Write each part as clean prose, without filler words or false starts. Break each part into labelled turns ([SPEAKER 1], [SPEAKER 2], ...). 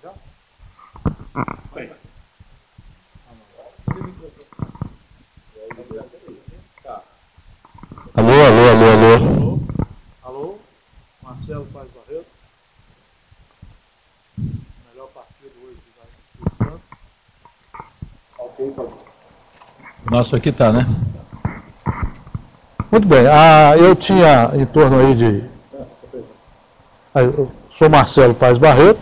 [SPEAKER 1] já? Bem.
[SPEAKER 2] Alô, alô, alô, alô.
[SPEAKER 1] Alô? Alô? Marcelo Paz Barreto. Melhor partido hoje vai do Ok, pode.
[SPEAKER 2] Nosso aqui tá, né? Muito bem. Eu tinha em torno aí de... Eu sou Marcelo Paz Barreto,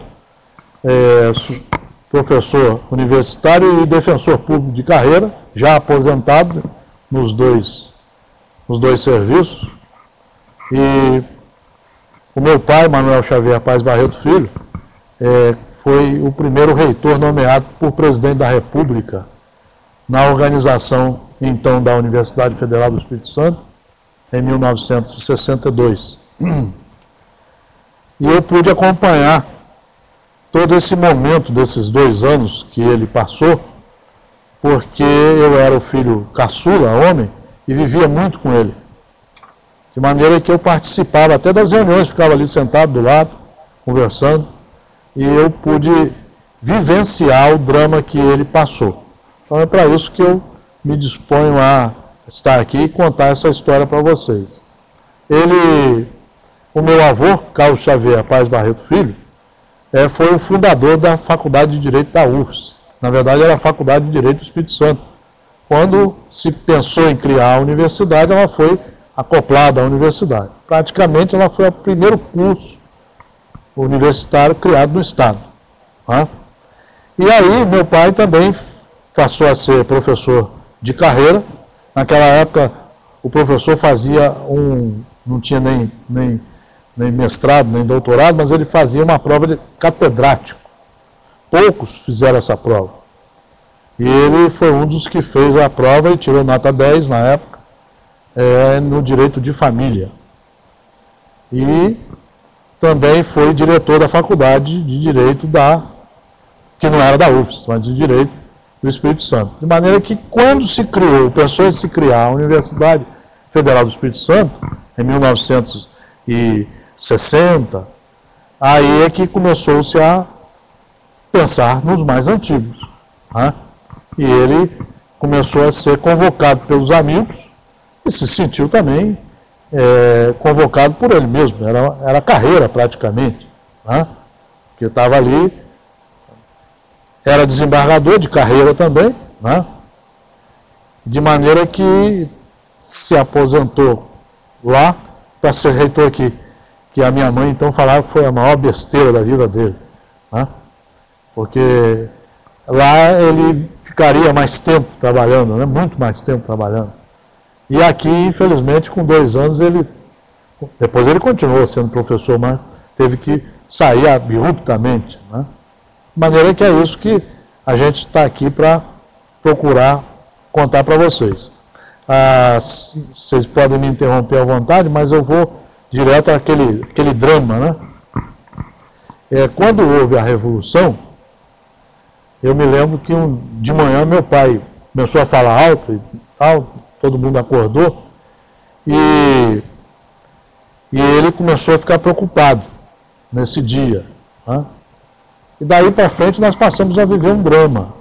[SPEAKER 2] professor universitário e defensor público de carreira, já aposentado nos dois serviços. E o meu pai, Manuel Xavier Paz Barreto Filho, foi o primeiro reitor nomeado por presidente da República na organização, então, da Universidade Federal do Espírito Santo, em 1962. E eu pude acompanhar todo esse momento desses 2 anos que ele passou, porque eu era o filho caçula, homem, e vivia muito com ele. De maneira que eu participava até das reuniões, ficava ali sentado do lado, conversando, e eu pude vivenciar o drama que ele passou. Então é para isso que eu me disponho a estar aqui e contar essa história para vocês. O meu avô, Carlos Xavier Paz Barreto Filho, foi o fundador da Faculdade de Direito da UFS. Na verdade, era a Faculdade de Direito do Espírito Santo. Quando se pensou em criar a universidade, ela foi acoplada à universidade. Praticamente, ela foi o primeiro curso universitário criado no Estado. Tá? E aí, meu pai também passou a ser professor de carreira. Naquela época, o professor fazia não tinha nem mestrado, nem doutorado, mas ele fazia uma prova de catedrático. Poucos fizeram essa prova. E ele foi um dos que fez a prova e tirou nota 10 na época, no direito de família. E também foi diretor da faculdade de direito que não era da UFS, mas de direito do Espírito Santo. De maneira que quando pensou em se criar a Universidade Federal do Espírito Santo, em 1960, aí é que começou-se a pensar nos mais antigos. Né? E ele começou a ser convocado pelos amigos e se sentiu também convocado por ele mesmo. Era carreira praticamente. Né? Porque estava ali, era desembargador de carreira também, né? De maneira que se aposentou lá para ser reitor aqui. Que a minha mãe então falava que foi a maior besteira da vida dele. Né? Porque lá ele ficaria mais tempo trabalhando, né? Muito mais tempo trabalhando. E aqui, infelizmente, com 2 anos, depois ele continuou sendo professor, mas teve que sair abruptamente. Né? De maneira que é isso que a gente está aqui para procurar contar para vocês. Vocês podem me interromper à vontade, mas eu vou direto àquele drama. Né? Quando houve a Revolução, eu me lembro que de manhã meu pai começou a falar alto e tal, todo mundo acordou, e ele começou a ficar preocupado nesse dia. Né? E daí para frente nós passamos a viver um drama.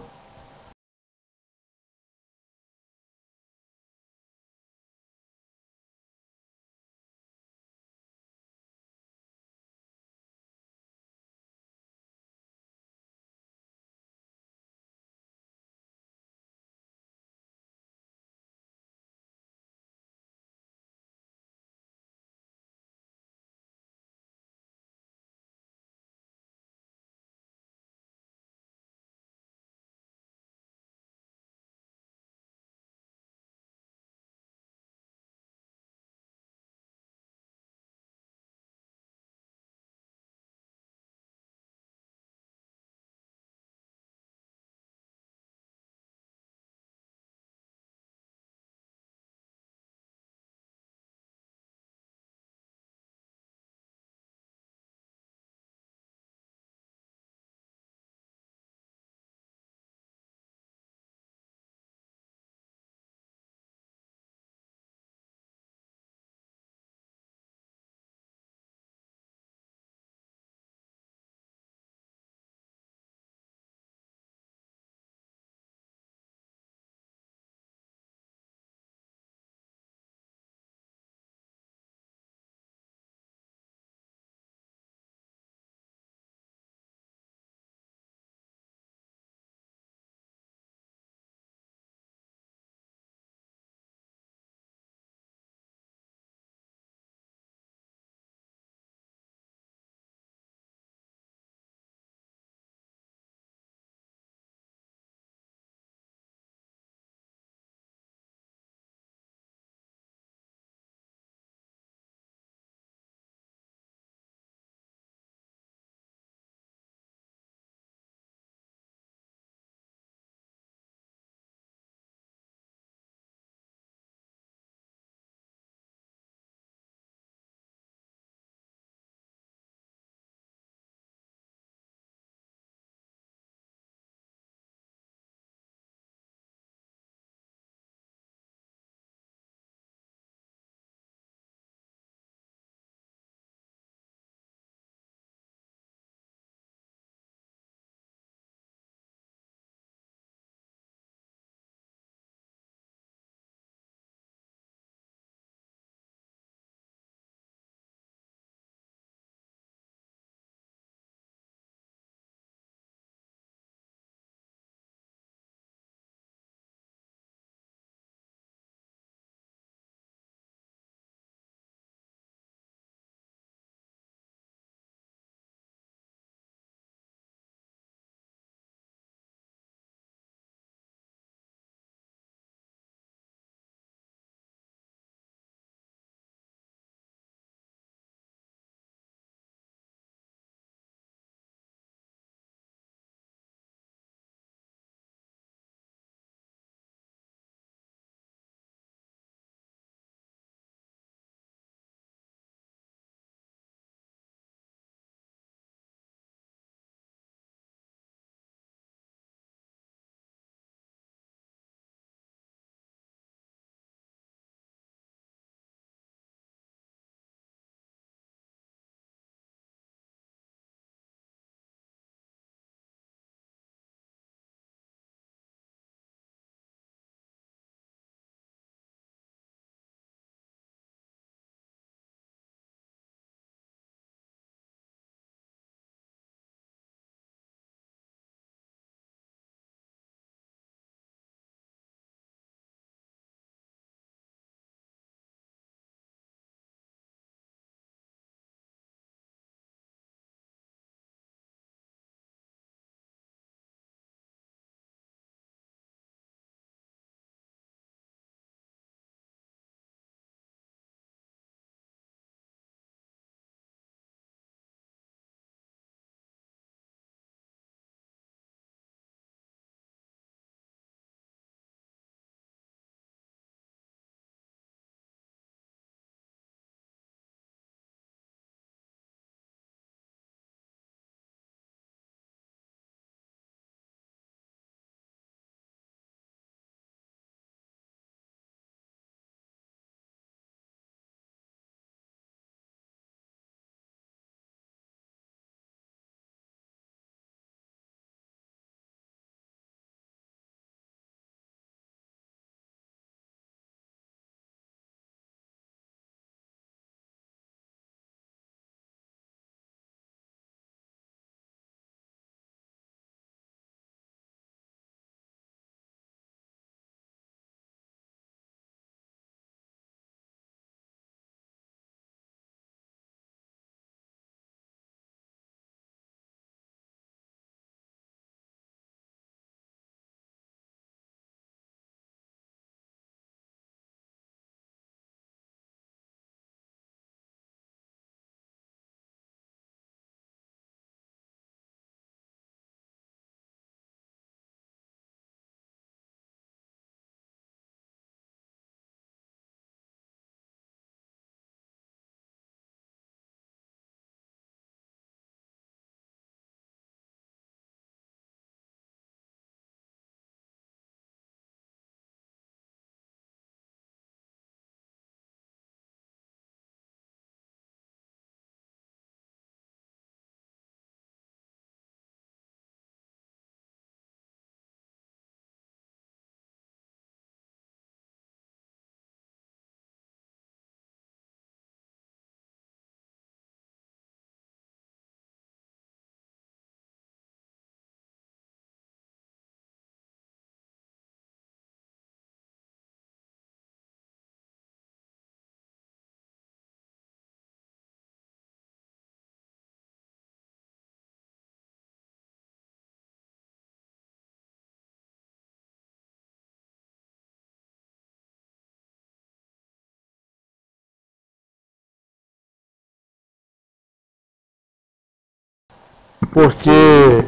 [SPEAKER 2] porque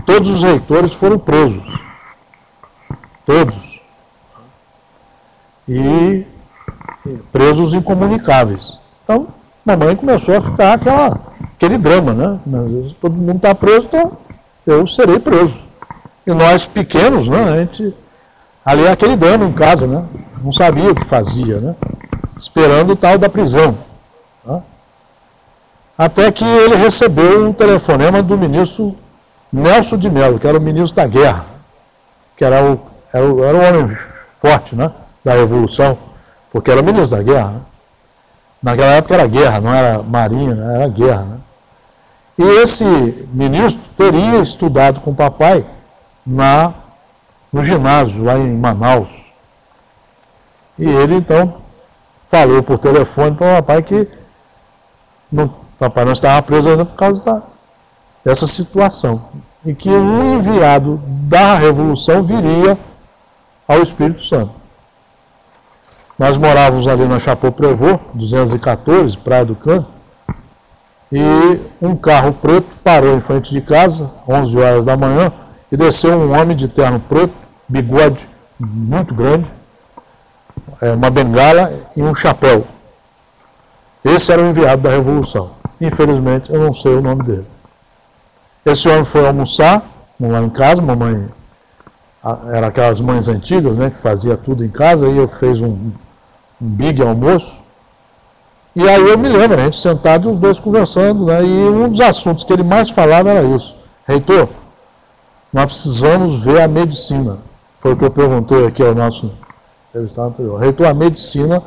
[SPEAKER 2] todos os reitores foram presos. Todos. E presos incomunicáveis. Então, mamãe começou a ficar aquele drama, né? Às vezes todo mundo está preso, então eu serei preso. E nós pequenos, né? A gente, ali é aquele drama em casa, né? Não sabia o que fazia, né? Esperando o tal da prisão. Tá? Até que ele recebeu um telefonema do ministro Nelson de Mello, que era o ministro da guerra, que era o homem forte, né? Da Revolução, porque era o ministro da guerra. Né? Naquela época era guerra, não era marinha, né? Era guerra. Né? E esse ministro teria estudado com o papai no ginásio, lá em Manaus. E ele, então, falou por telefone para o papai que o papai não estava preso ainda por causa dessa situação. E que um enviado da Revolução viria ao Espírito Santo. Nós morávamos ali na Chapeau-Prévôt, 214, Praia do Canto, e um carro preto parou em frente de casa, 11 horas da manhã, e desceu um homem de terno preto, bigode muito grande, uma bengala e um chapéu. Esse era o enviado da Revolução. Infelizmente, eu não sei o nome dele. Esse homem foi almoçar lá em casa, mamãe era aquelas mães antigas, né, que fazia tudo em casa, e eu fiz um big almoço. E aí eu me lembro, a gente sentado e os dois conversando, né, e um dos assuntos que ele mais falava era isso. Reitor, nós precisamos ver a medicina. Foi o que eu perguntei aqui ao nosso entrevistado anterior. Reitor, a medicina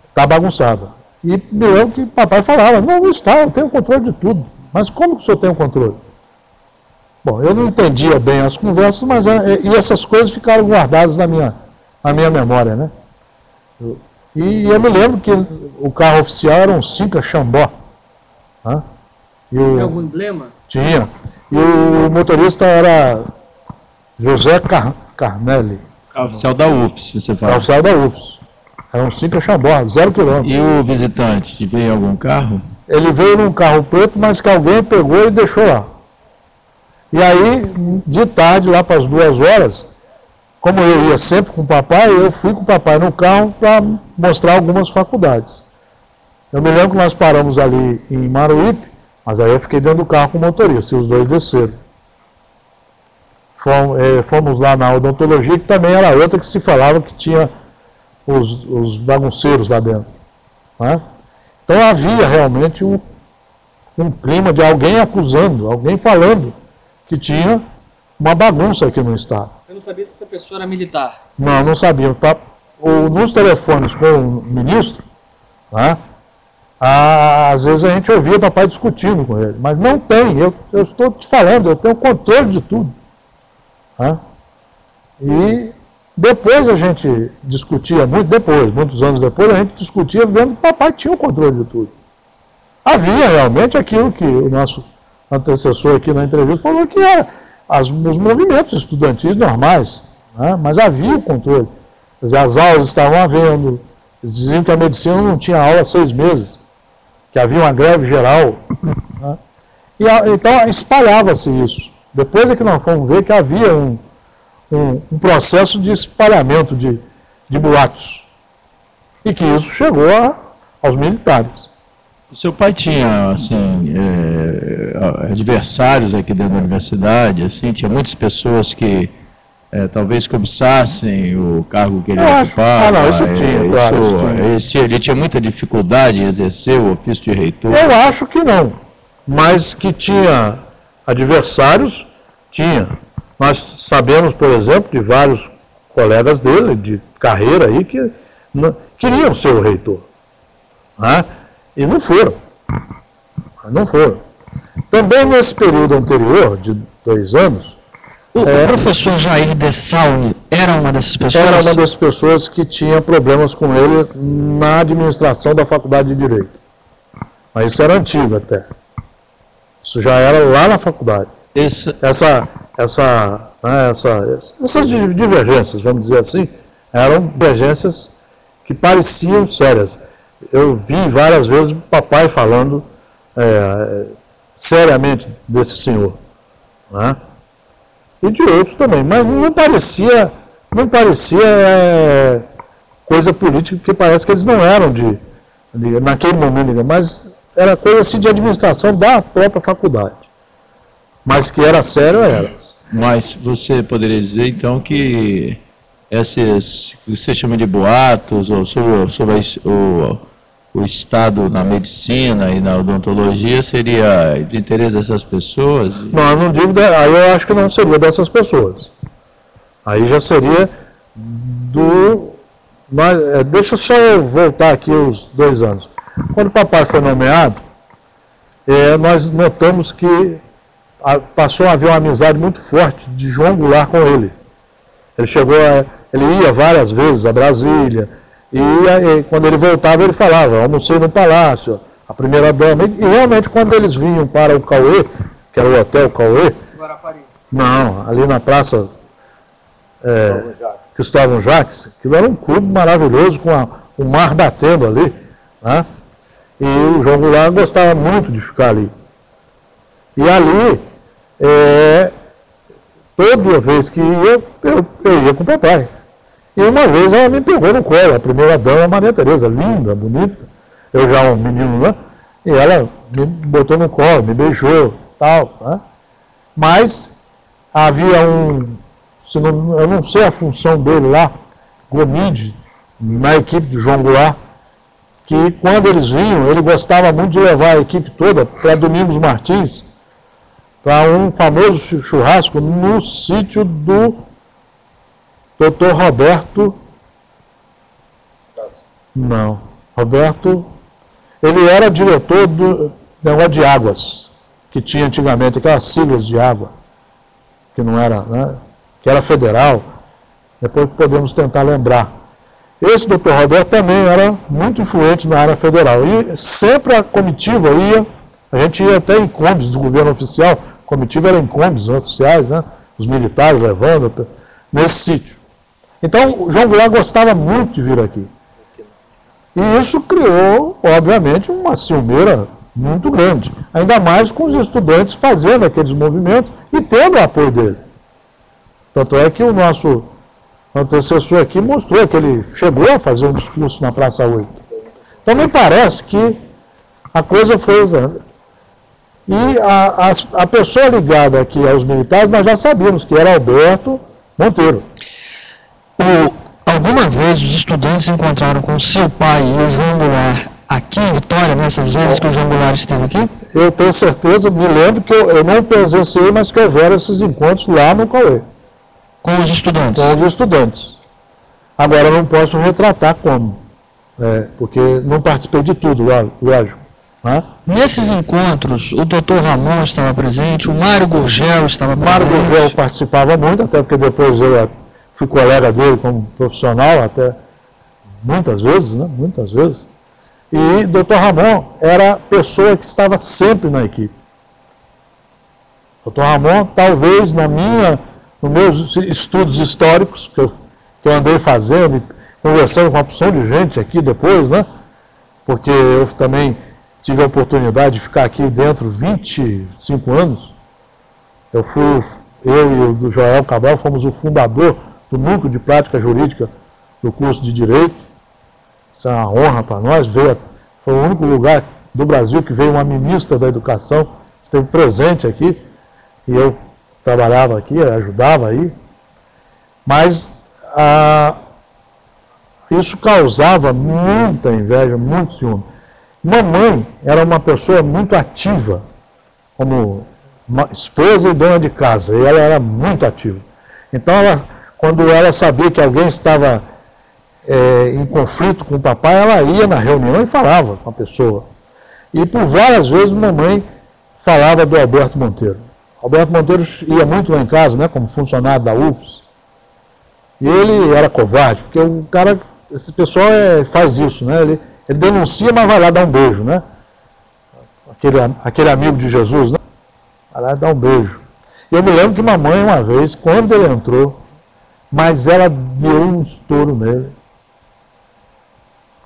[SPEAKER 2] está bagunçada. E me lembro que o papai falava, não está, eu tenho controle de tudo. Mas como que o senhor tem o controle? Bom, eu não entendia bem as conversas, mas e essas coisas ficaram guardadas na minha memória, né? E eu me lembro que o carro oficial era um Cinca Xambó. Né?
[SPEAKER 3] Tem algum emblema?
[SPEAKER 2] Tinha. E o motorista era José Carnelli.
[SPEAKER 4] Carro oficial da UFS, você fala.
[SPEAKER 2] Carro oficial da UFS. Era um Cinca Xambó, 0 km.
[SPEAKER 4] E o visitante, veio em algum carro?
[SPEAKER 2] Ele veio num carro preto, mas que alguém pegou e deixou lá. E aí, de tarde, lá para as 2 horas, como eu ia sempre com o papai, eu fui com o papai no carro para mostrar algumas faculdades. Eu me lembro que nós paramos ali em Maruípe, mas aí eu fiquei dentro do carro com o motorista, e os dois desceram. Fomos lá na odontologia, que também era outra que se falava que tinha os bagunceiros lá dentro. Né? Então havia realmente um clima de alguém acusando, alguém falando que tinha uma bagunça aqui no Estado.
[SPEAKER 3] Eu não sabia se essa pessoa era militar.
[SPEAKER 2] Não sabia. Nos telefones com o ministro, né, às vezes a gente ouvia o papai discutindo com ele, mas não tem, eu estou te falando, eu tenho controle de tudo. Né? E depois a gente discutia, muitos anos depois, a gente discutia vendo que o papai tinha o controle de tudo. Havia realmente aquilo que o nosso antecessor aqui na entrevista falou que era os movimentos estudantis normais, né? Mas havia o controle. Quer dizer, as aulas estavam havendo, eles diziam que a medicina não tinha aula há 6 meses, que havia uma greve geral. Né? Então espalhava-se isso. Depois é que nós fomos ver que havia um processo de espalhamento de boatos. E que isso chegou aos militares.
[SPEAKER 4] O seu pai tinha, assim, adversários aqui dentro da universidade, assim, tinha muitas pessoas que talvez cobiçassem o cargo que ele ocupava.
[SPEAKER 2] Não, isso tinha, claro.
[SPEAKER 4] Ele tinha muita dificuldade em exercer o ofício de reitor?
[SPEAKER 2] Eu acho que não, mas que tinha adversários, tinha. Nós sabemos, por exemplo, de vários colegas dele, de carreira aí, que queriam ser o reitor. Né? E não foram. Também nesse período anterior, de 2 anos...
[SPEAKER 5] O professor Jair Dessal era uma dessas pessoas?
[SPEAKER 2] Era uma das pessoas que tinha problemas com ele na administração da Faculdade de Direito. Mas isso era antigo até. Isso já era lá na faculdade. Essas divergências, vamos dizer assim, eram divergências que pareciam sérias. Eu vi várias vezes o papai falando seriamente desse senhor, né? E de outros também, mas não parecia coisa política, porque parece que eles não eram naquele momento, mas era coisa assim de administração da própria faculdade. Mas que era sério, era.
[SPEAKER 4] Mas você poderia dizer, então, que esses que você chama de boatos, ou sobre o estado na medicina e na odontologia, seria de interesse dessas pessoas?
[SPEAKER 2] Não, eu não digo, aí eu acho que não seria dessas pessoas. Aí já seria deixa eu só voltar aqui os 2 anos. Quando o papai foi nomeado, nós notamos que passou a haver uma amizade muito forte de João Goulart com ele. Ele ia várias vezes a Brasília, e quando ele voltava ele falava, almocei no Palácio, a primeira dama, e realmente quando eles vinham para o Cauê, que era o Hotel Cauê, não, ali na Praça Cristóvão Jacques, aquilo era um clube maravilhoso, com o mar batendo ali, né? E o João Goulart gostava muito de ficar ali. E ali, toda vez que ia, eu ia com o papai. E uma vez ela me pegou no colo, a primeira dama, Maria Tereza, linda, bonita, eu já um menino lá, e ela me botou no colo, me beijou, tal, né? Mas havia eu não sei a função dele lá, Gomide, na equipe do João Goulart, que quando eles vinham, ele gostava muito de levar a equipe toda para Domingos Martins, para um famoso churrasco no sítio do Dr. Roberto. Não, Roberto, ele era diretor do negócio de águas, que tinha antigamente aquelas siglas de água, que não era, né, que era federal, depois podemos tentar lembrar. Esse Dr. Roberto também era muito influente na área federal, e sempre a comitiva a gente ia até em combis do governo oficial, a comitiva era em combis oficiais, né, os militares levando, nesse sítio. Então, o João Goulart gostava muito de vir aqui. E isso criou, obviamente, uma ciumeira muito grande. Ainda mais com os estudantes fazendo aqueles movimentos e tendo o apoio dele. Tanto é que o nosso antecessor aqui mostrou que ele chegou a fazer um discurso na Praça 8. Então, me parece que a coisa foi... E a pessoa ligada aqui aos militares, nós já sabíamos que era Alberto Monteiro.
[SPEAKER 5] Alguma vez os estudantes encontraram com seu pai e o João Goulart aqui em Vitória, nessas vezes que o João Goulart esteve aqui?
[SPEAKER 2] Eu tenho certeza, me lembro que eu não presenciei, mas que houveram esses encontros lá no Cauê.
[SPEAKER 5] Com os estudantes?
[SPEAKER 2] Com os estudantes. Agora, eu não posso retratar como, porque não participei de tudo, lógico. Né?
[SPEAKER 5] Nesses encontros, o Dr. Ramon estava presente, o Mário Gurgel estava presente?
[SPEAKER 2] Mário Gurgel participava muito, até porque depois eu fui colega dele como profissional, até muitas vezes, né? Muitas vezes. E Dr. Ramon era a pessoa que estava sempre na equipe. Dr. Ramon, talvez nos meus estudos históricos, que eu andei fazendo, conversando com uma porção de gente aqui depois, né? Porque eu também tive a oportunidade de ficar aqui dentro 25 anos. Eu e o Joel Cabral fomos o fundador do Núcleo de Prática Jurídica do curso de Direito. Isso é uma honra para nós. Foi o único lugar do Brasil que veio uma ministra da Educação, esteve presente aqui, e eu trabalhava aqui, ajudava aí. Mas isso causava muita inveja, muito ciúme. Mamãe era uma pessoa muito ativa, como esposa e dona de casa, e ela era muito ativa. Então, quando ela sabia que alguém estava em conflito com o papai, ela ia na reunião e falava com a pessoa. E por várias vezes mamãe falava do Alberto Monteiro. Alberto Monteiro ia muito lá em casa, né, como funcionário da UFES. E ele era covarde, porque o cara, esse pessoal faz isso, né? Ele denuncia, mas vai lá dar um beijo, né? Aquele amigo de Jesus, né? Vai lá dar um beijo. E eu me lembro que mamãe, uma vez, quando ele entrou, mas ela deu um estouro nele.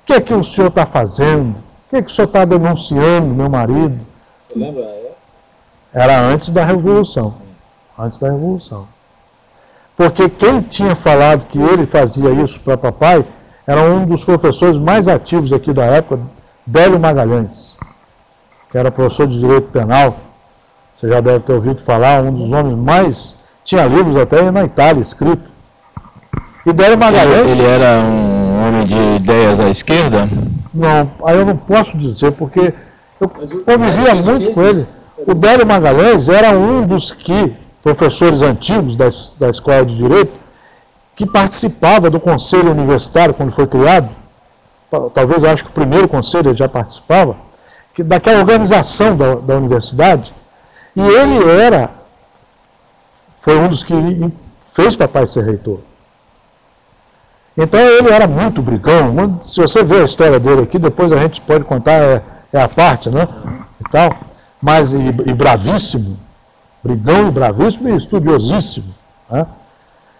[SPEAKER 2] O que é que o senhor está fazendo? O que é que o senhor está denunciando, meu marido?
[SPEAKER 1] Você lembra?
[SPEAKER 2] Era antes da Revolução. Antes da Revolução. Porque quem tinha falado que ele fazia isso para papai era um dos professores mais ativos aqui da época, Délio Magalhães, que era professor de Direito Penal. Você já deve ter ouvido falar, um dos homens mais... Tinha livros até na Itália escrito. E Délio Magalhães...
[SPEAKER 4] Ele era um homem de ideias à esquerda?
[SPEAKER 2] Não, aí eu não posso dizer, porque eu convivia muito com ele. O Délio Magalhães era um dos professores antigos da Escola de Direito, que participava do Conselho Universitário, quando foi criado. Talvez, eu acho que o primeiro conselho ele já participava, daquela organização da universidade. E ele foi um dos que fez papai ser reitor. Então ele era muito brigão. Se você ver a história dele aqui, depois a gente pode contar, é a parte, né? E tal. Mas, e bravíssimo. Brigão e bravíssimo e estudiosíssimo. Né?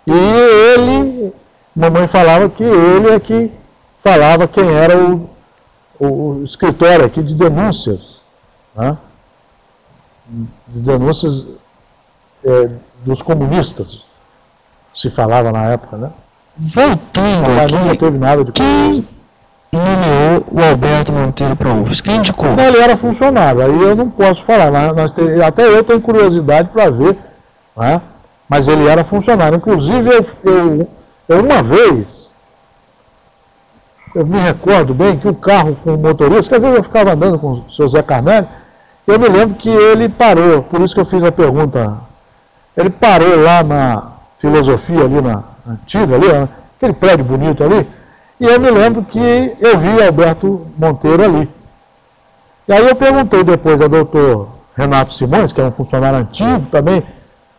[SPEAKER 2] E ele, mamãe falava que ele é que falava quem era o escritório aqui de denúncias. Né? De denúncias dos comunistas, se falava na época, né?
[SPEAKER 5] Voltando
[SPEAKER 2] aqui, nunca teve nada de
[SPEAKER 5] quem nomeou o Alberto Monteiro para a UFES? Quem indicou?
[SPEAKER 2] Ele era funcionário, aí eu não posso falar, até eu tenho curiosidade para ver, né? Mas ele era funcionário. Inclusive, eu uma vez, eu me recordo bem que o carro com o motorista, às vezes eu ficava andando com o seu Zé Carnelli, eu me lembro que ele parou, por isso que eu fiz a pergunta, ele parou lá na Filosofia, ali na antiga, ali, aquele prédio bonito ali, e eu me lembro que eu vi Alberto Monteiro ali. E aí eu perguntei depois ao doutor Renato Simões, que é um funcionário antigo também,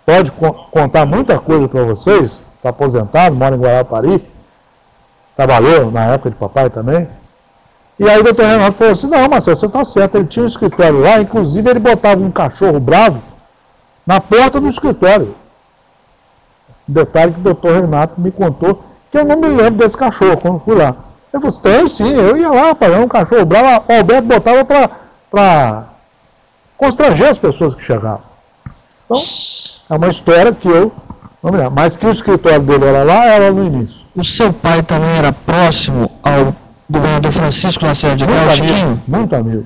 [SPEAKER 2] pode contar muita coisa para vocês, está aposentado, mora em Guarapari, trabalhou na época de papai também. E aí o doutor Renato falou assim, não, Marcelo, você está certo, ele tinha um escritório lá, inclusive ele botava um cachorro bravo na porta do escritório. Detalhe que o doutor Renato me contou, que eu não me lembro desse cachorro quando fui lá. Eu falei, tem sim, eu ia lá, rapaz, um cachorro bravo, o Alberto botava para constranger as pessoas que chegavam. Então, é uma história que eu não me lembro, mas que o escritório dele era no início.
[SPEAKER 5] O seu pai também era próximo ao governador Francisco Lacerda de Aguiar, o Chiquinho?
[SPEAKER 2] Muito amigo.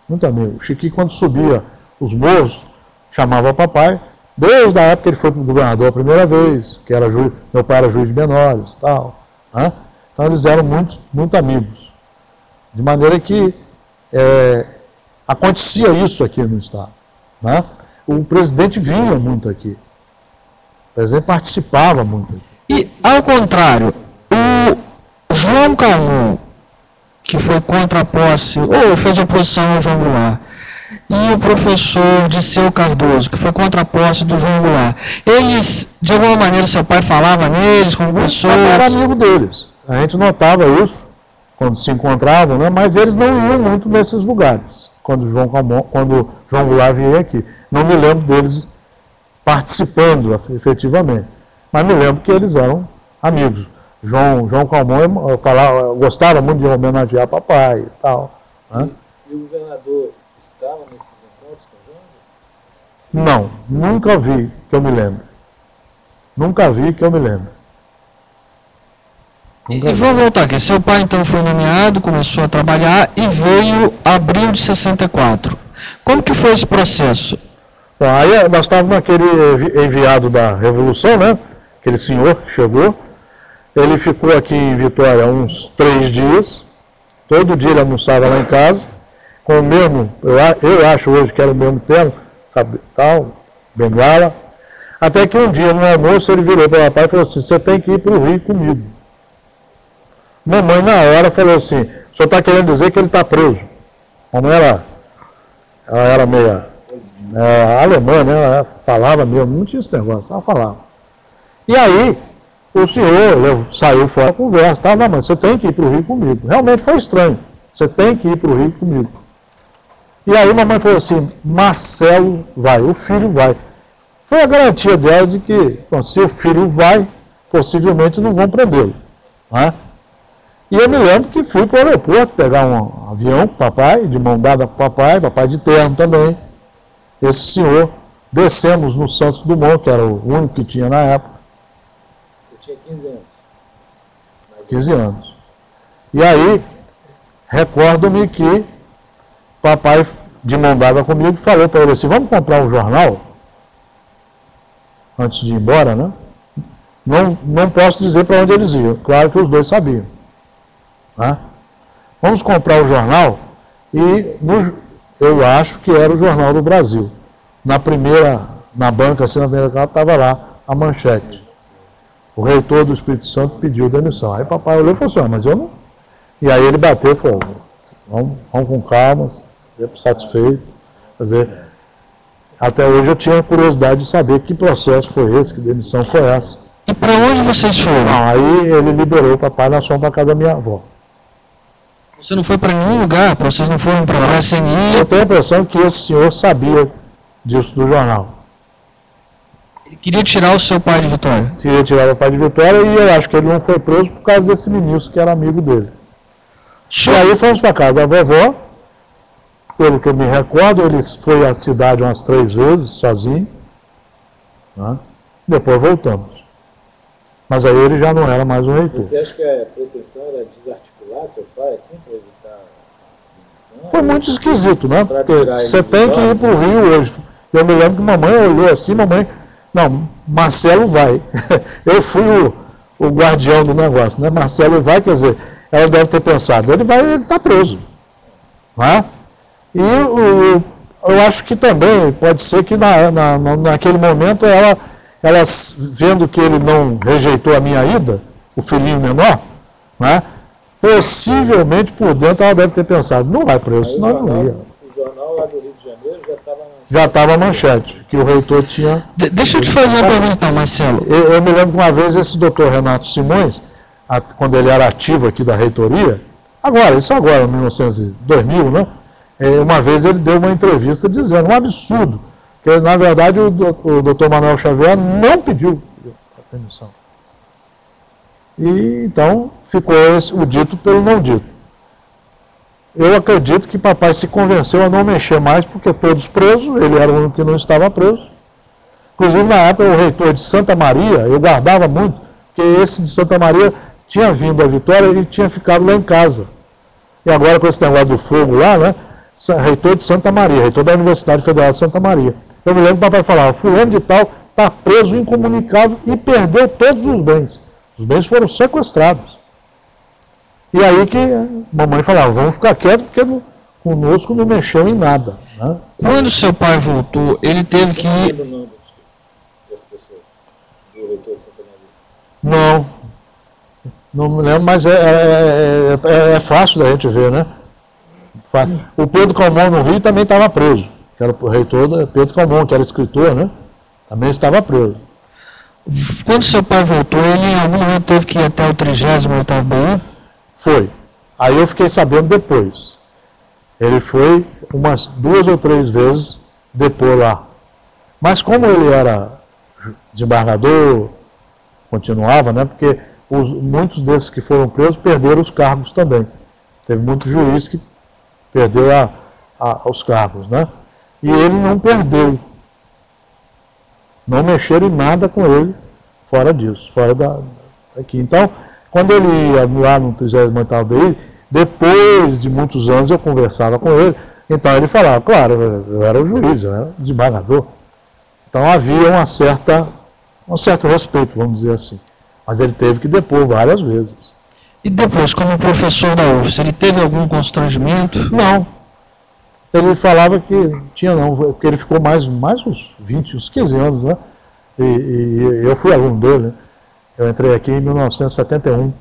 [SPEAKER 2] Muito amigo. O Chiquinho, quando subia os morros, chamava papai. Desde a época que ele foi para o governador a primeira vez, que era meu pai era juiz de menores e tal. Né? Então eles eram muito amigos. De maneira que acontecia isso aqui no estado. Né? O presidente vinha muito aqui. O presidente participava muito aqui.
[SPEAKER 5] E, ao contrário, o João Calmon, que foi contra a posse, ou fez oposição ao João Goulart, e o professor Disseu Cardoso, que foi contra a posse do João Goulart, eles, de alguma maneira, seu pai falava neles como pessoas?
[SPEAKER 2] Eu era amigo deles. A gente notava isso quando se encontravam, né? Mas eles não iam muito nesses lugares, quando o João Goulart vinha aqui. Não me lembro deles participando efetivamente, mas me lembro que eles eram amigos. João Calmon gostava muito de homenagear papai e tal. Né?
[SPEAKER 1] E o governador estava nesses encontros com o João?
[SPEAKER 2] Não, nunca vi que eu me lembro. Nunca vi que eu me lembro.
[SPEAKER 5] E vamos voltar aqui. Seu pai então foi nomeado, começou a trabalhar e veio abril de 64. Como que foi esse processo?
[SPEAKER 2] Bom, aí nós estávamos naquele enviado da Revolução, né? Aquele senhor que chegou. Ele ficou aqui em Vitória uns 3 dias. Todo dia ele almoçava lá em casa, com o mesmo, eu acho hoje que era o mesmo terno, tal, bengala. Até que um dia no almoço ele virou para o papai e falou assim, você tem que ir para o Rio comigo. Mamãe na hora falou assim, o senhor está querendo dizer que ele está preso. Mamãe ela era meia alemã, né? Ela falava mesmo, não tinha esse negócio, ela falava. E aí, o senhor saiu fora da conversa, tá? Não, mas você tem que ir para o Rio comigo. Realmente foi estranho, você tem que ir para o Rio comigo. E aí mamãe falou assim, Marcelo vai, o filho vai. Foi a garantia dela de que, bom, se o filho vai, possivelmente não vão prendê-lo. Né? E eu me lembro que fui para o aeroporto pegar um avião com o papai, de mão dada com o papai de terno também. esse senhor, descemos no Santos Dumont, que era o único que tinha na época.
[SPEAKER 1] Você tinha 15 anos.
[SPEAKER 2] 15 anos. E aí, recordo-me que papai, de mão dada comigo, falou para ele assim, vamos comprar um jornal? Antes de ir embora, né? Não posso dizer para onde eles iam. Claro que os dois sabiam. Né? Vamos comprar o jornal e eu acho que era o Jornal do Brasil. Na banca, assim, na primeira casa, estava lá a manchete. O reitor do Espírito Santo pediu demissão. Aí papai olhou e falou assim, mas eu não... E aí ele bateu e falou, vamos com calma, satisfeito. Quer dizer, até hoje eu tinha curiosidade de saber que processo foi esse, que demissão foi essa.
[SPEAKER 5] E para onde vocês foram?
[SPEAKER 2] Não, aí ele liberou o papai, nós fomos para casa da minha avó.
[SPEAKER 5] Você não foi para nenhum lugar? Vocês não foram para lá sem ir?
[SPEAKER 2] Eu tenho a impressão que esse senhor sabia disso do jornal.
[SPEAKER 5] Ele queria tirar o seu pai de Vitória?
[SPEAKER 2] Queria tirar o pai de Vitória e eu acho que ele não foi preso por causa desse ministro que era amigo dele. E aí fomos para casa da vovó, pelo que eu me recordo, ele foi à cidade umas 3 vezes, sozinho. Né? Depois voltamos. Mas aí ele já não era mais um reitor.
[SPEAKER 1] Você acha que a pretensão era desarticular seu pai, assim, para evitar demissão?
[SPEAKER 2] Foi muito esquisito, né?
[SPEAKER 1] Pra
[SPEAKER 2] Porque
[SPEAKER 1] tirar
[SPEAKER 2] você
[SPEAKER 1] ele
[SPEAKER 2] tem
[SPEAKER 1] de
[SPEAKER 2] que
[SPEAKER 1] lá,
[SPEAKER 2] ir para o Rio hoje. Eu me lembro que mamãe olhou assim, não, Marcelo vai. Eu fui o guardião do negócio, né? Marcelo vai, quer dizer, ela deve ter pensado, ele está preso. Não é? E eu acho que também pode ser que naquele momento ela vendo que ele não rejeitou a minha ida, o filhinho menor, né? Possivelmente por dentro ela deve ter pensado, não vai preso, senão não ia.
[SPEAKER 1] O jornal lá do Rio de Janeiro
[SPEAKER 2] já estava manchete, que o reitor tinha...
[SPEAKER 5] Deixa eu te fazer uma pergunta, Marcelo.
[SPEAKER 2] Eu me lembro que uma vez esse doutor Renato Simões, quando ele era ativo aqui da reitoria, isso agora, em 2000, né? Uma vez ele deu uma entrevista dizendo um absurdo, que na verdade o doutor Manuel Xavier não pediu a permissão. E então ficou o dito pelo não dito. Eu acredito que papai se convenceu a não mexer mais, porque todos presos, ele era o único que não estava preso. Inclusive na época o reitor de Santa Maria, eu guardava muito, porque esse de Santa Maria tinha vindo a Vitória e tinha ficado lá em casa. E agora com esse negócio do fogo lá, né? Reitor de Santa Maria, reitor da Universidade Federal de Santa Maria. Eu me lembro que o papai falava, fulano de tal está preso, incomunicado e perdeu todos os bens. Os bens foram sequestrados. E aí que a mamãe falava, vamos ficar quietos porque conosco não mexeu em nada. Né?
[SPEAKER 5] Quando seu pai voltou, ele teve que ir...
[SPEAKER 2] Não me lembro, mas é fácil da gente ver, né? Fácil. O Pedro Calmon no Rio também estava preso, que era o reitor Pedro Calmon, que era escritor, né? Também estava preso.
[SPEAKER 5] Quando seu pai voltou, ele em algum momento teve que ir até o 38º BI?
[SPEAKER 2] Foi. Aí eu fiquei sabendo depois. Ele foi umas 2 ou 3 vezes depor lá. Mas como ele era desembargador, continuava, né? Porque muitos desses que foram presos perderam os cargos também. Teve muitos juízes que perdeu os cargos, né? E ele não perdeu. Não mexeram em nada com ele fora disso, fora daqui. Então, quando ele ia lá no 38º BI, depois de muitos anos eu conversava com ele, então ele falava, claro, eu era o juiz, eu era o desembargador. Então havia um certo respeito, vamos dizer assim. Mas ele teve que depor várias vezes.
[SPEAKER 5] E depois, como professor da UFS, ele teve algum constrangimento?
[SPEAKER 2] Não. Ele falava que tinha não, porque ele ficou mais uns 20, uns 15 anos, né? E eu fui aluno dele, né? Eu entrei aqui em 1971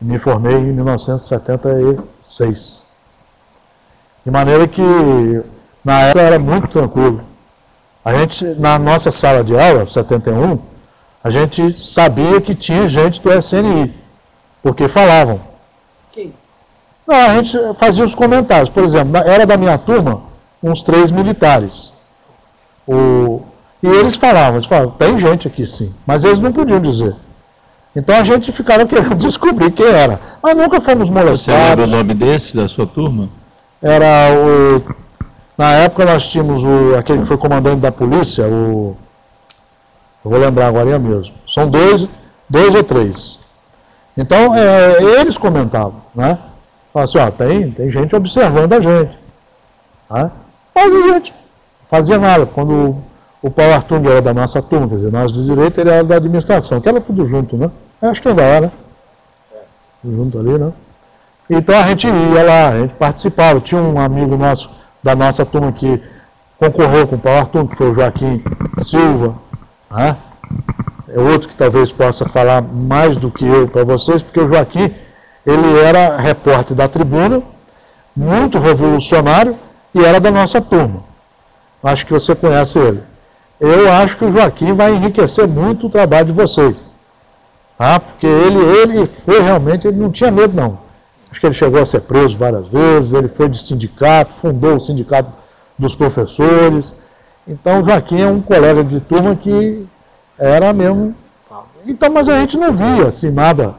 [SPEAKER 2] e me formei em 1976. De maneira que, na época, era muito tranquilo. A gente, na nossa sala de aula, 71, a gente sabia que tinha gente do SNI, porque falavam.
[SPEAKER 3] Quem?
[SPEAKER 2] Não, a gente fazia os comentários. Por exemplo, era da minha turma uns 3 militares. E eles falavam, tem gente aqui sim, mas eles não podiam dizer. Então a gente ficava querendo descobrir quem era. Mas nunca fomos molestados.
[SPEAKER 4] Você lembra o nome desse, da sua turma?
[SPEAKER 2] Era Na época nós tínhamos aquele que foi comandante da polícia, eu vou lembrar agora mesmo. São dois ou três. Então, eles comentavam, né? Falavam assim, ó, tem gente observando a gente. Tá? Mas a gente não fazia nada. Quando o Paulo Artung era da nossa turma, quer dizer, nós do direito, ele era da administração, que era tudo junto, né? Acho que ainda é, né? Tudo junto ali, né? Então a gente ia lá, a gente participava. Tinha um amigo nosso da nossa turma que concorreu com o Paulo Artung, que foi o Joaquim Silva, né? É outro que talvez possa falar mais do que eu para vocês, porque o Joaquim, ele era repórter da Tribuna, muito revolucionário, e era da nossa turma. Acho que você conhece ele. Eu acho que o Joaquim vai enriquecer muito o trabalho de vocês. Tá? Porque ele foi realmente, ele não tinha medo não. Acho que ele chegou a ser preso várias vezes, ele foi de sindicato, fundou o sindicato dos professores. Então o Joaquim é um colega de turma que era mesmo. Então, mas a gente não via assim, nada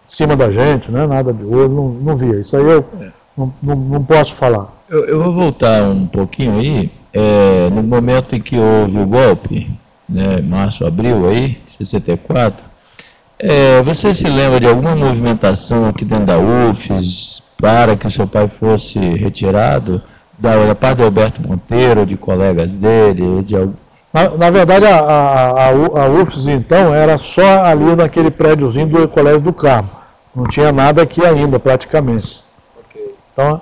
[SPEAKER 2] em cima da gente, né? Nada de olho, não via. Isso aí eu não posso falar.
[SPEAKER 4] Eu vou voltar um pouquinho aí, no momento em que houve o golpe, né, março, abril aí, 64, você se lembra de alguma movimentação aqui dentro da UFES para que o seu pai fosse retirado, da parte do Alberto Monteiro, de colegas dele, de algum...
[SPEAKER 2] Na verdade, a UFES, então, era só ali naquele prédiozinho do Colégio do Carmo. Não tinha nada aqui ainda, praticamente.
[SPEAKER 1] Ok.
[SPEAKER 2] Então,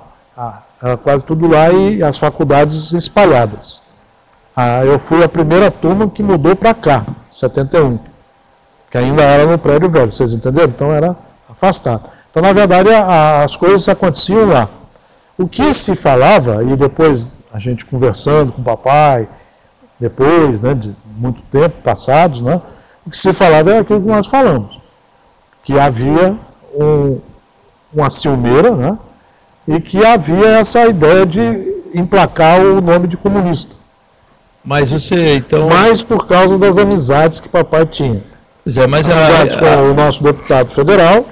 [SPEAKER 2] era quase tudo lá e as faculdades espalhadas. Eu fui a primeira turma que mudou para cá, 71, que ainda era no prédio velho, vocês entenderam? Então era afastado. Então, na verdade, as coisas aconteciam lá. O que se falava, e depois a gente conversando com o papai, depois, né, de muito tempo passados, né, o que se falava é aquilo que nós falamos, que havia uma ciumeira, né, e que havia essa ideia de emplacar o nome de comunista.
[SPEAKER 4] Mas você, então...
[SPEAKER 2] Mas por causa das amizades que papai tinha.
[SPEAKER 4] Mas
[SPEAKER 2] amizades com o nosso deputado federal,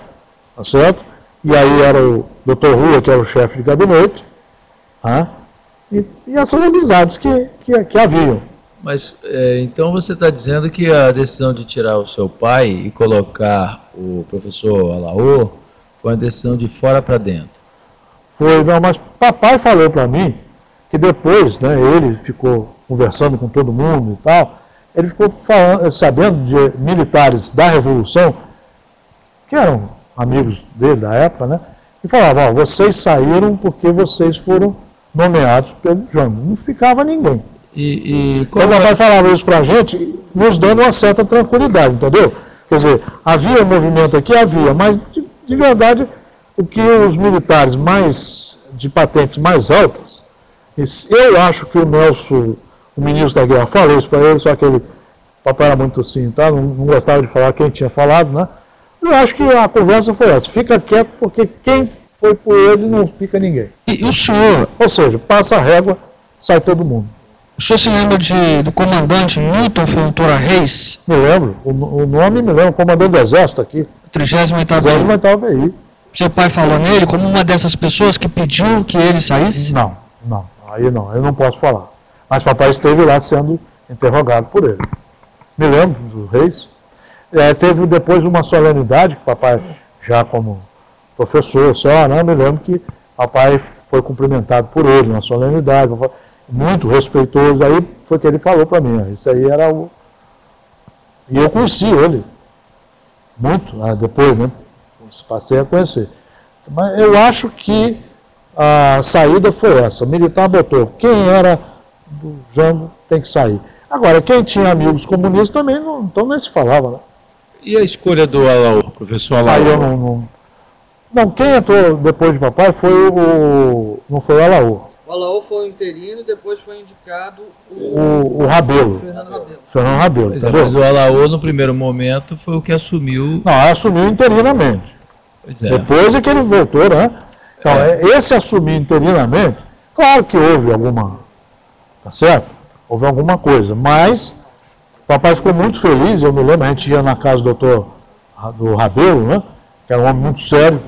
[SPEAKER 2] tá certo? E aí era o Dr. Rua, que era o chefe de gabinete, tá? E essas amizades que haviam.
[SPEAKER 4] Mas, então você está dizendo que a decisão de tirar o seu pai e colocar o professor Alaô foi uma decisão de fora para dentro?
[SPEAKER 2] Foi, não, mas papai falou para mim que depois, né, ele ficou conversando com todo mundo e tal, ele ficou sabendo de militares da Revolução, que eram amigos dele da época, né, e falavam, vocês saíram porque vocês foram nomeados pelo Jango. Não ficava ninguém. Quando o papai falava isso para a gente, nos dando uma certa tranquilidade, entendeu? Quer dizer, havia um movimento aqui, havia, mas de verdade, o que os militares de patentes mais altas, eu acho que o Nelson, o ministro da Guerra, falou isso para ele, só que o papai era muito assim, tá? Não gostava de falar quem tinha falado, né? Eu acho que a conversa foi essa, fica quieto, porque quem foi por ele não fica ninguém.
[SPEAKER 5] E o senhor?
[SPEAKER 2] Ou seja, passa a régua, sai todo mundo.
[SPEAKER 5] O senhor se lembra do comandante Milton Fontoura Reis?
[SPEAKER 2] Me lembro, o nome me lembro, comandante do Exército aqui.
[SPEAKER 5] 38º
[SPEAKER 2] VI.
[SPEAKER 5] Seu pai falou nele como uma dessas pessoas que pediu que ele saísse?
[SPEAKER 2] Não, aí não, eu não posso falar. Mas papai esteve lá sendo interrogado por ele. Me lembro do Reis. Teve depois uma solenidade, que papai, já como professor só, né, me lembro que papai foi cumprimentado por ele na solenidade, muito respeitoso. Aí foi que ele falou para mim, isso aí era o... E eu conheci ele, muito, depois, né, passei a conhecer. Mas eu acho que a saída foi essa, o militar botou, quem era do Jango tem que sair. Agora, quem tinha amigos comunistas também, então nem se falava, né?
[SPEAKER 4] E a escolha do Alaô, professor Alaô?
[SPEAKER 2] Aí eu não, quem entrou depois de papai foi não foi o Alaô.
[SPEAKER 3] O Alaô foi o interino e depois foi indicado
[SPEAKER 2] o Rabelo. Fernando Rabelo, entendeu?
[SPEAKER 4] Mas o Alaô, no primeiro momento, foi o que assumiu...
[SPEAKER 2] Não, assumiu interinamente.
[SPEAKER 4] Pois é.
[SPEAKER 2] Depois é que ele voltou, né? Então, esse assumir interinamente, claro que houve alguma... Tá certo? Houve alguma coisa, mas o papai ficou muito feliz. Eu me lembro, a gente ia na casa do Rabelo, né? Que era um homem muito sério,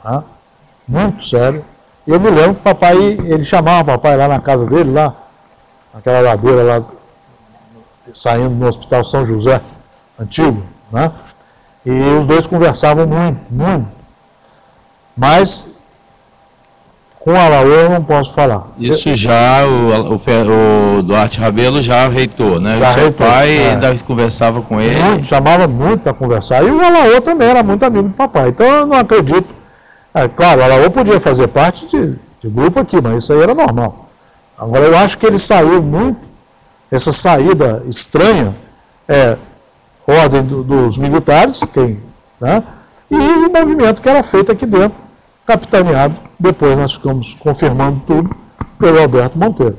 [SPEAKER 2] tá? Muito sério. E eu me lembro que o papai, ele chamava o papai lá na casa dele, lá, naquela ladeira lá, saindo no Hospital São José, antigo, né? E os dois conversavam muito, muito. Mas com a Alaô eu não posso falar.
[SPEAKER 4] Isso já, o Duarte Rabelo já reitou, né?
[SPEAKER 2] Já
[SPEAKER 4] o seu
[SPEAKER 2] reitou,
[SPEAKER 4] pai ainda conversava com ele.
[SPEAKER 2] Muito, chamava muito para conversar. E o Alaô também era muito amigo do papai. Então eu não acredito. Claro, o Alaô podia fazer parte de grupo aqui, mas isso aí era normal. Agora eu acho que ele saiu muito, essa saída estranha, ordem dos militares, né? E o movimento que era feito aqui dentro, capitaneado, depois nós ficamos confirmando tudo, pelo Alberto Monteiro.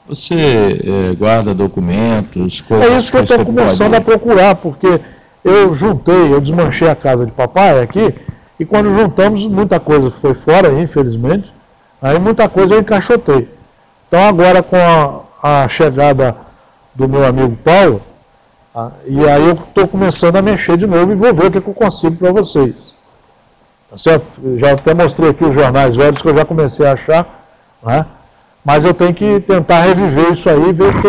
[SPEAKER 4] Você guarda documentos, coisas...
[SPEAKER 2] É isso que eu estou começando a procurar, porque eu desmanchei a casa de papai aqui, e quando juntamos, muita coisa foi fora, infelizmente, aí muita coisa eu encaixotei. Então agora com a chegada do meu amigo Paulo, e aí eu estou começando a mexer de novo e vou ver o que eu consigo para vocês. Tá certo? Eu já até mostrei aqui os jornais velhos que eu já comecei a achar, né? Mas eu tenho que tentar reviver isso aí e ver o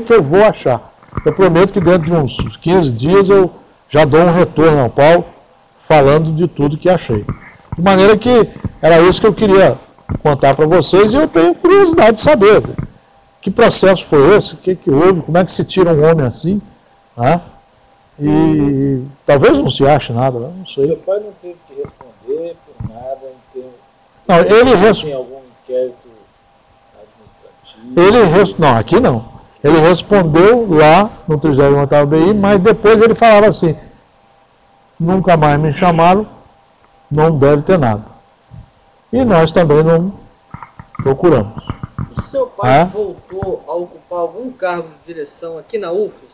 [SPEAKER 2] que eu vou achar. Eu prometo que dentro de uns 15 dias eu já dou um retorno ao Paulo, falando de tudo que achei. De maneira que era isso que eu queria contar para vocês, e eu tenho curiosidade de saber que processo foi esse, o que houve, como é que se tira um homem assim, né? E talvez não se ache nada, né? Não sei.
[SPEAKER 1] Seu pai não teve que responder por nada em termos...
[SPEAKER 2] Não, ele
[SPEAKER 1] Tem algum inquérito administrativo?
[SPEAKER 2] Não, aqui não. Ele respondeu lá no 38º BI, mas depois ele falava assim: nunca mais me chamaram, não deve ter nada. E nós também não procuramos.
[SPEAKER 3] O seu pai voltou a ocupar algum cargo de direção aqui na UFES?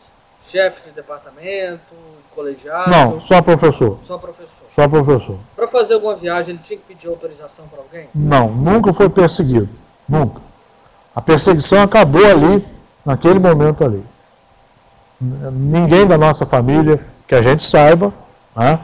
[SPEAKER 3] Chefe de departamento, colegiado?
[SPEAKER 2] Não, só professor.
[SPEAKER 3] Só professor.
[SPEAKER 2] Só professor.
[SPEAKER 3] Para fazer alguma viagem, ele tinha que pedir autorização para alguém?
[SPEAKER 2] Não, nunca foi perseguido. Nunca. A perseguição acabou ali, naquele momento ali. Ninguém da nossa família, que a gente saiba, né?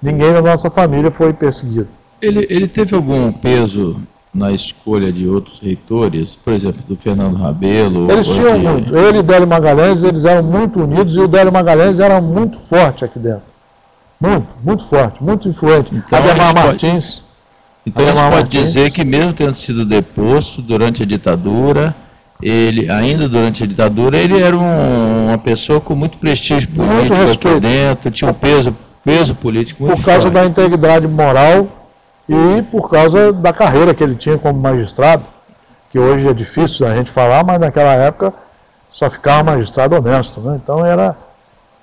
[SPEAKER 2] Ninguém da nossa família foi perseguido.
[SPEAKER 4] Ele teve algum peso na escolha de outros reitores, por exemplo, do Fernando Rabelo?
[SPEAKER 2] Eles tinham muito. Ele e Délio Magalhães, eles eram muito unidos, e o Délio Magalhães era muito forte aqui dentro. Muito, muito forte, muito influente.
[SPEAKER 4] Então,
[SPEAKER 2] Ademar Martins.
[SPEAKER 4] Então a gente pode dizer que mesmo tendo sido deposto durante a ditadura, ainda durante a ditadura, ele era uma pessoa com muito prestígio político aqui dentro, tinha um peso político muito forte.
[SPEAKER 2] Por causa da integridade moral e por causa da carreira que ele tinha como magistrado, que hoje é difícil a gente falar, mas naquela época só ficava magistrado honesto, né? Então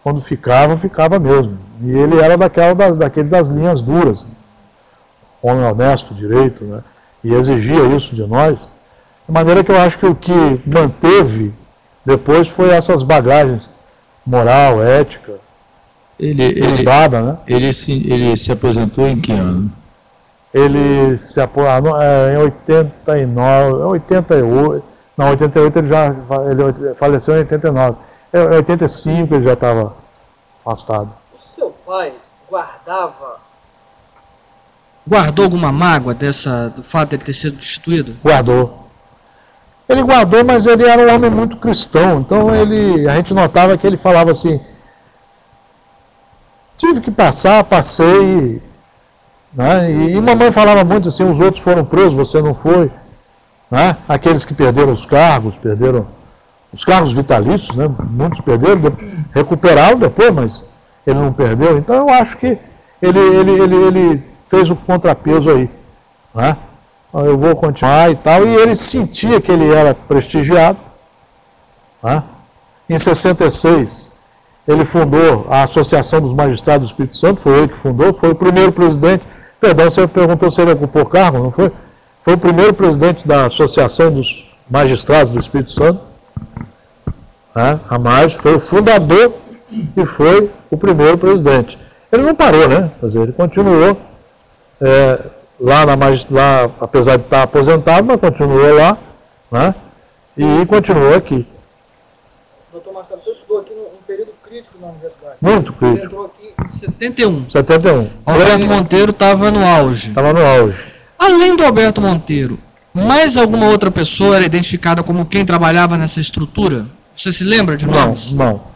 [SPEAKER 2] quando ficava mesmo. E ele era daquele das linhas duras, homem honesto, direito, né? E exigia isso de nós. De maneira que eu acho que o que manteve depois foi essas bagagens moral, ética, cuidada, né?
[SPEAKER 4] Ele se aposentou em que ano?
[SPEAKER 2] Ele se aposentou em 89, 88, não, 88 ele faleceu em 89. Em 85 ele já estava afastado.
[SPEAKER 3] O seu pai
[SPEAKER 5] guardou alguma mágoa do fato de ele ter sido destituído?
[SPEAKER 2] Guardou. Ele guardou, mas ele era um homem muito cristão. Então a gente notava que ele falava assim: tive que passei. Né? E mamãe falava muito assim: os outros foram presos, você não foi. Né? Aqueles que perderam os cargos vitalícios, né? Muitos perderam, recuperaram depois, mas ele não perdeu. Então eu acho que ele fez o contrapeso aí. Né? Eu vou continuar e tal. E ele sentia que ele era prestigiado. Né? Em 66, ele fundou a Associação dos Magistrados do Espírito Santo, foi ele que fundou, foi o primeiro presidente. Perdão, você perguntou se ele ocupou cargo, não foi? Foi o primeiro presidente da Associação dos Magistrados do Espírito Santo. A mais, foi o fundador e foi o primeiro presidente. Ele não parou, né? Quer dizer, ele continuou lá apesar de estar aposentado, mas continuou lá, né? E continuou aqui.
[SPEAKER 3] Doutor Marcelo, o senhor estudou aqui num período crítico na universidade.
[SPEAKER 2] Muito crítico.
[SPEAKER 3] Ele entrou aqui
[SPEAKER 5] em 71.
[SPEAKER 2] 71.
[SPEAKER 5] Alberto Monteiro estava no auge.
[SPEAKER 2] Estava no auge.
[SPEAKER 5] Além do Alberto Monteiro, mais alguma outra pessoa era identificada como quem trabalhava nessa estrutura? Você se lembra de nomes?
[SPEAKER 2] Não.